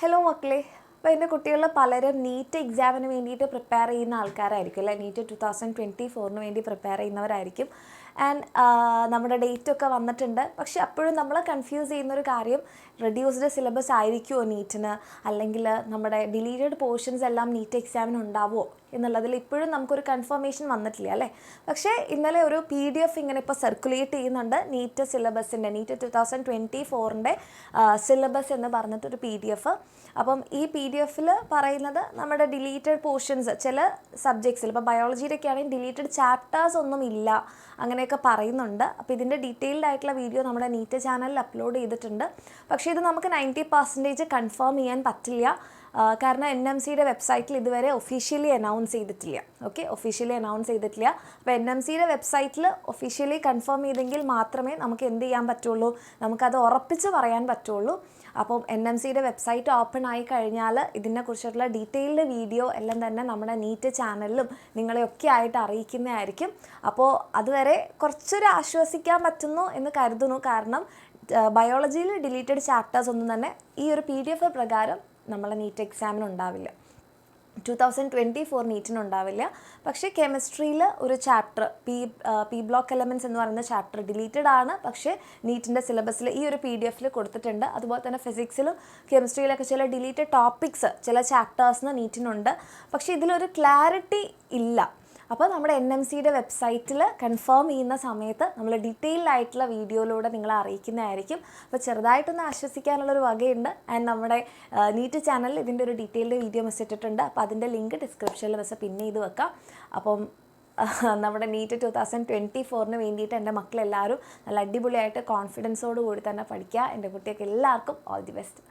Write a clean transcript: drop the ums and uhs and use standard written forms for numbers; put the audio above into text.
Hello മക്കളെ, അപ്പോൾ എൻ്റെ കുട്ടികളിൽ പലരും നീറ്റ് എക്സാമിന് വേണ്ടിയിട്ട് പ്രിപ്പയർ ചെയ്യുന്ന ആൾക്കാരായിരിക്കും അല്ലേ. നീറ്റ് 2024 വേണ്ടി പ്രിപ്പയർ ചെയ്യുന്നവരായിരിക്കും. ആൻഡ് നമ്മുടെ ഡേറ്റൊക്കെ വന്നിട്ടുണ്ട്. പക്ഷെ അപ്പോഴും നമ്മൾ കൺഫ്യൂസ് ചെയ്യുന്നൊരു കാര്യം, റെഡ്യൂസ്ഡ് സിലബസ് ആയിരിക്കുമോ നീറ്റിന്, അല്ലെങ്കിൽ നമ്മുടെ ഡിലീറ്റഡ് പോർഷൻസ് എല്ലാം നീറ്റ് എക്സാമിന് ഉണ്ടാവുമോ എന്നുള്ളതിൽ ഇപ്പോഴും നമുക്കൊരു കൺഫർമേഷൻ വന്നിട്ടില്ല അല്ലേ. പക്ഷേ ഇന്നലെ ഒരു PDF ഇങ്ങനെ ഇപ്പോൾ സർക്കുലേറ്റ് ചെയ്യുന്നുണ്ട്. നീറ്റ് സിലബസിൻ്റെ, നീറ്റ് 2024 സിലബസ് എന്ന് പറഞ്ഞിട്ടൊരു PDF. അപ്പം ഈ PDF പറയുന്നത് നമ്മുടെ ഡിലീറ്റഡ് പോർഷൻസ് ചില സബ്ജക്ട്സിൽ, ഇപ്പോൾ ബയോളജിയിലൊക്കെ ആണെങ്കിൽ ഡിലീറ്റഡ് ചാപ്റ്റേഴ്സ് ഒന്നും ഇല്ല അങ്ങനെയൊക്കെ പറയുന്നുണ്ട്. അപ്പോൾ ഇതിൻ്റെ ഡീറ്റെയിൽഡ് ആയിട്ടുള്ള വീഡിയോ നമ്മുടെ നീറ്റ് ചാനലിൽ അപ്ലോഡ് ചെയ്തിട്ടുണ്ട്. പക്ഷേ ഇത് നമുക്ക് 90% കൺഫേം ചെയ്യാൻ പറ്റില്ല. കാരണം NMCയുടെ വെബ്സൈറ്റിൽ ഇതുവരെ ഒഫീഷ്യലി അനൗൺസ് ചെയ്തിട്ടില്ല. ഒഫീഷ്യലി അനൗൺസ് ചെയ്തിട്ടില്ല. അപ്പോൾ NMCയുടെ വെബ്സൈറ്റിൽ ഒഫീഷ്യലി കൺഫേം ചെയ്തെങ്കിൽ മാത്രമേ നമുക്ക് എന്ത് ചെയ്യാൻ പറ്റുള്ളൂ, നമുക്കത് ഉറപ്പിച്ച് പറയാൻ പറ്റുള്ളൂ. അപ്പം NMCയുടെ വെബ്സൈറ്റ് ഓപ്പൺ ആയി കഴിഞ്ഞാൽ ഇതിനെക്കുറിച്ചുള്ള ഡീറ്റെയിൽഡ് വീഡിയോ എല്ലാം തന്നെ നമ്മുടെ നീറ്റ് ചാനലിലും നിങ്ങളെയൊക്കെ ആയിട്ട് അറിയിക്കുന്നതായിരിക്കും. അപ്പോൾ അതുവരെ കുറച്ചൊരു ആശ്വസിക്കാൻ പറ്റുന്നു എന്ന് കരുതുന്നു. കാരണം ബയോളജിയിൽ ഡിലീറ്റഡ് ചാപ്റ്റേഴ്സ് ഒന്നും തന്നെ ഈ ഒരു PDF പ്രകാരം നമ്മളെ നീറ്റ് എക്സാമിന് ഉണ്ടാവില്ല, 2024 നീറ്റിനുണ്ടാവില്ല. പക്ഷേ കെമിസ്ട്രിയിൽ ഒരു ചാപ്റ്റർ പി ബ്ലോക്ക് എലമെൻറ്റ്സ് എന്ന് പറയുന്ന ചാപ്റ്റർ ഡിലീറ്റഡ് ആണ്. പക്ഷേ നീറ്റിൻ്റെ സിലബസിൽ ഈ ഒരു PDF കൊടുത്തിട്ടുണ്ട്. അതുപോലെ തന്നെ ഫിസിക്സിലും കെമിസ്ട്രിയിലൊക്കെ ചില ഡിലീറ്റഡ് ടോപ്പിക്സ് ചില ചാപ്റ്റേഴ്സിന് നീറ്റിനുണ്ട്. പക്ഷേ ഇതിലൊരു ക്ലാരിറ്റി ഇല്ല. അപ്പോൾ നമ്മുടെ NMCയുടെ വെബ്സൈറ്റിൽ കൺഫേം ചെയ്യുന്ന സമയത്ത് നമ്മൾ ഡീറ്റെയിൽഡ് ആയിട്ടുള്ള വീഡിയോയിലൂടെ നിങ്ങളെ അറിയിക്കുന്നതായിരിക്കും. അപ്പോൾ ചെറുതായിട്ടൊന്ന് ആശ്വസിക്കാനുള്ളൊരു വകയുണ്ട്. ആൻഡ് നമ്മുടെ നീറ്റ് ചാനലിൽ ഇതിൻ്റെ ഒരു ഡീറ്റെയിൽഡ് വീഡിയോ മിസ് ഇട്ടിട്ടുണ്ട്. അപ്പോൾ അതിൻ്റെ ലിങ്ക് ഡിസ്ക്രിപ്ഷനിൽ മിസ് പിന്നെ ഇത് വെക്കാം. അപ്പം നമ്മുടെ നീറ്റ് 2024 വേണ്ടിയിട്ട് എൻ്റെ മക്കളെല്ലാവരും നല്ല അടിപൊളിയായിട്ട് കോൺഫിഡൻസോട് കൂടി തന്നെ പഠിക്കുക. എൻ്റെ കുട്ടികൾക്ക് എല്ലാവർക്കും ഓൾ ദി ബെസ്റ്റ്.